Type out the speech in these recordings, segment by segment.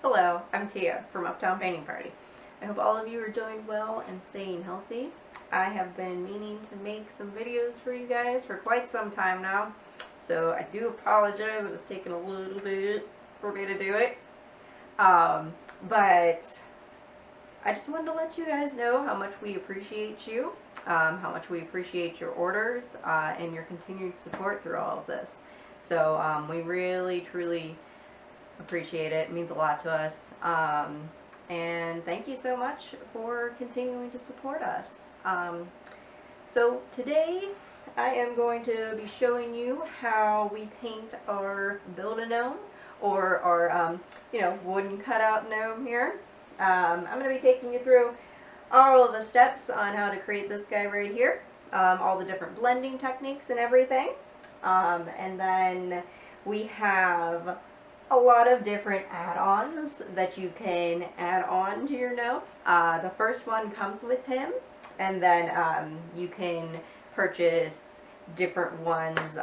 Hello, I'm Tia from Uptown Painting Party. I hope all of you are doing well and staying healthy. I have been meaning to make some videos for you guys for quite some time now, so I do apologize. It was taking a little bit for me to do it. But I just wanted to let you guys know how much we appreciate you, how much we appreciate your orders, and your continued support through all of this. So we really, truly appreciate it. It means a lot to us. And thank you so much for continuing to support us. So today I am going to be showing you how we paint our Build-a-Gnome, or our wooden cutout gnome here. I'm going to be taking you through all of the steps on how to create this guy right here, all the different blending techniques and everything. And then we have a lot of different add-ons that you can add on to your gnome. The first one comes with him, and then you can purchase different ones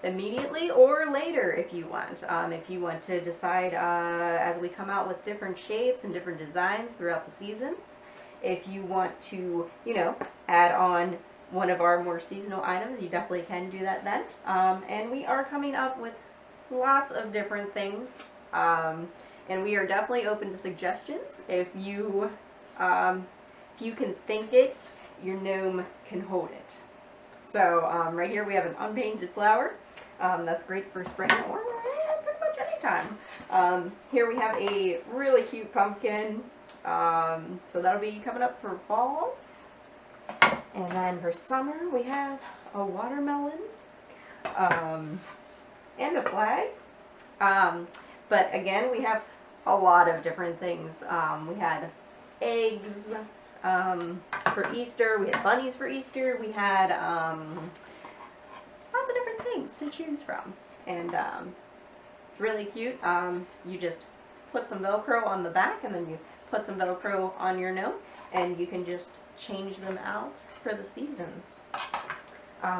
immediately or later if you want. If you want to decide as we come out with different shapes and different designs throughout the seasons, if you want to, add on one of our more seasonal items, you definitely can do that then. And we are coming up with lots of different things, and we are definitely open to suggestions. If you can think it, your gnome can hold it. So right here we have an unpainted flower. That's great for spring or pretty much any time. Here we have a really cute pumpkin. So that'll be coming up for fall. And then for summer we have a watermelon. And a flag. But again, we have a lot of different things. We had eggs for Easter. We had bunnies for Easter. We had lots of different things to choose from. And it's really cute. You just put some Velcro on the back, and then you put some Velcro on your gnome, and you can just change them out for the seasons.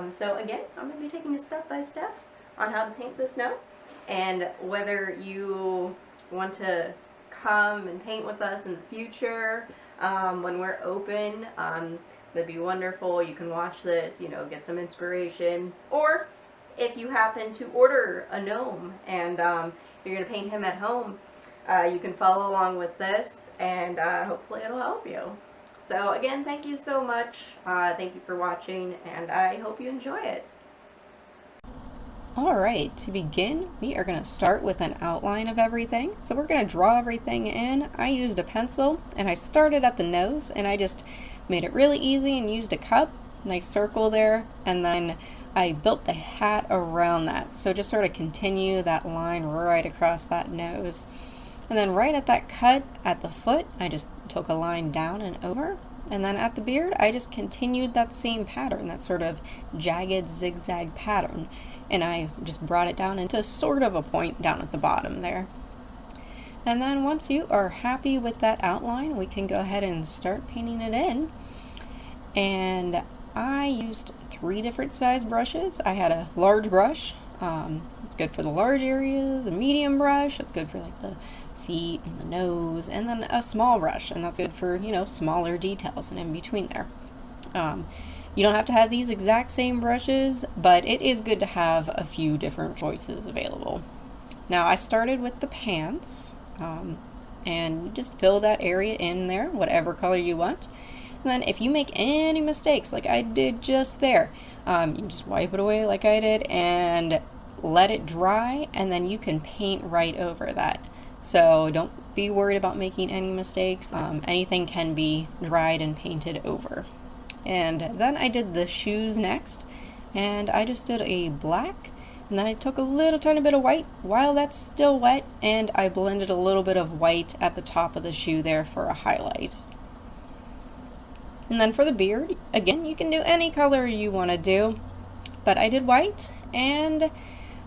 So again, I'm going to be taking you step by step on how to paint this gnome, and whether you want to come and paint with us in the future when we're open, that'd be wonderful. You can watch this, get some inspiration, or if you happen to order a gnome and you're going to paint him at home, you can follow along with this, and hopefully it'll help you. So again, thank you so much. Thank you for watching, and I hope you enjoy it. Alright, to begin, we are going to start with an outline of everything. So we're going to draw everything in. I used a pencil, and I started at the nose, and I just made it really easy and used a cup, nice circle there, and then I built the hat around that. So just sort of continue that line right across that nose. And then right at that cut at the foot, I just took a line down and over. And then at the beard, I just continued that same pattern, that sort of jagged zigzag pattern. And I just brought it down into sort of a point down at the bottom there. And then once you are happy with that outline, we can go ahead and start painting it in. And I used 3 different size brushes. I had a large brush. It's good for the large areas, a medium brush. It's good for like the feet and the nose, and then a small brush, and that's good for, smaller details and in between there. You don't have to have these exact same brushes, but it is good to have a few different choices available. Now I started with the pants, and you just fill that area in there, whatever color you want. And then if you make any mistakes, like I did just there, you just wipe it away like I did and let it dry, and then you can paint right over that. So don't be worried about making any mistakes. Anything can be dried and painted over. And then I did the shoes next, and I just did a black, and then I took a little tiny bit of white while that's still wet, and I blended a little bit of white at the top of the shoe there for a highlight. And then for the beard, again, you can do any color you want to do, but I did white, and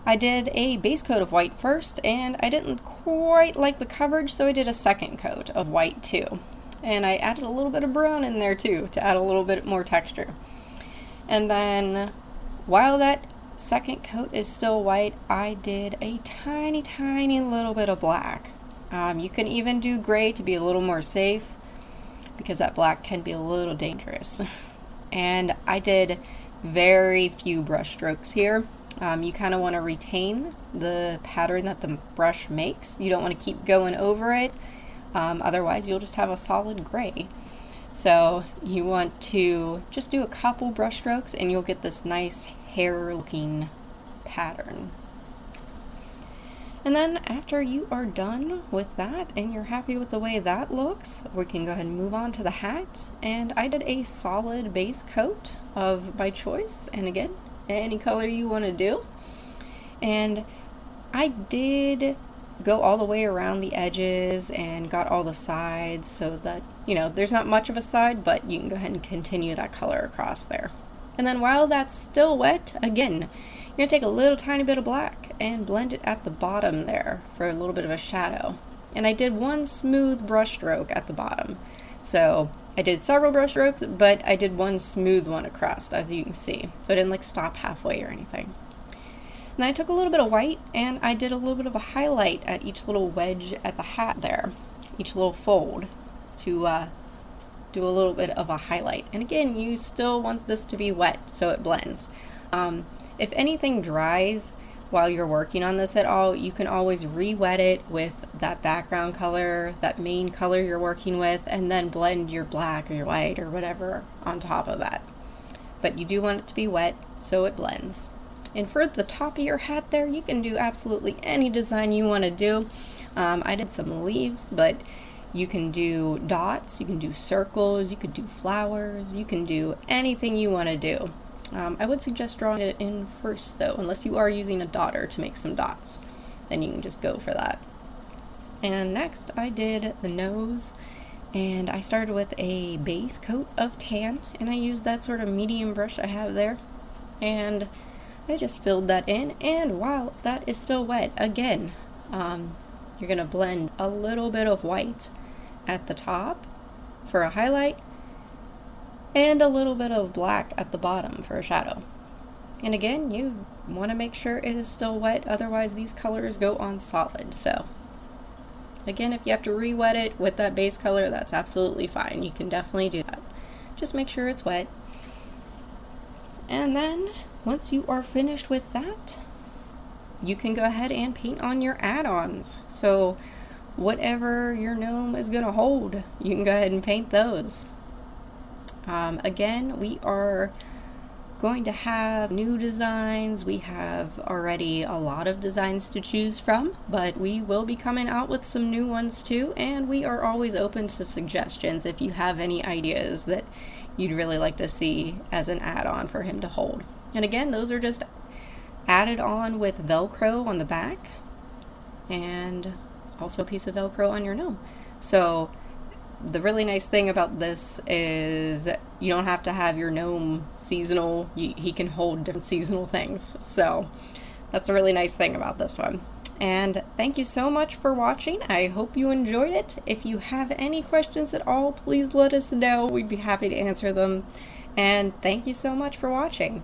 I did a base coat of white first, and I didn't quite like the coverage, so I did a second coat of white too. And I added a little bit of brown in there too to add a little bit more texture. And then while that second coat is still white, I did a tiny little bit of black You can even do gray to be a little more safe because that black can be a little dangerous. And I did very few brush strokes here. You kind of want to retain the pattern that the brush makes. You don't want to keep going over it, otherwise you'll just have a solid gray. So you want to just do a couple brush strokes and you'll get this nice hair looking pattern. And then after you are done with that and you're happy with the way that looks, we can go ahead and move on to the hat. And I did a solid base coat of my choice, and again, any color you want to do. And I did go all the way around the edges and got all the sides so that, you know, there's not much of a side, but you can go ahead and continue that color across there. And then while that's still wet, again, you're going to take a little tiny bit of black and blend it at the bottom there for a little bit of a shadow. And I did one smooth brush stroke at the bottom. So I did several brush strokes, but I did one smooth one across, as you can see. So I didn't like stop halfway or anything. And then I took a little bit of white and I did a little bit of a highlight at each little wedge at the hat there, each little fold, to do a little bit of a highlight. And again, you still want this to be wet so it blends. If anything dries while you're working on this at all, you can always re-wet it with that background color, that main color you're working with, and then blend your black or your white or whatever on top of that. But you do want it to be wet so it blends. And for the top of your hat there, you can do absolutely any design you want to do. I did some leaves, but you can do dots, you can do circles, you could do flowers, you can do anything you want to do. I would suggest drawing it in first though, unless you are using a dotter to make some dots. Then you can just go for that. And next I did the nose, and I started with a base coat of tan, and I used that sort of medium brush I have there. And I just filled that in, and while that is still wet, again, you're going to blend a little bit of white at the top for a highlight, and a little bit of black at the bottom for a shadow. And again, you want to make sure it is still wet, otherwise these colors go on solid. So again, if you have to re-wet it with that base color, that's absolutely fine. You can definitely do that. Just make sure it's wet. And then once you are finished with that, you can go ahead and paint on your add-ons. So whatever your gnome is going to hold, you can go ahead and paint those. Again, we are going to have new designs. We have already a lot of designs to choose from, but we will be coming out with some new ones too, and we are always open to suggestions if you have any ideas that you'd really like to see as an add-on for him to hold. And again, those are just added on with Velcro on the back and also a piece of Velcro on your gnome. So the really nice thing about this is you don't have to have your gnome seasonal. He can hold different seasonal things. So that's a really nice thing about this one. And thank you so much for watching. I hope you enjoyed it. If you have any questions at all, please let us know. We'd be happy to answer them. And thank you so much for watching.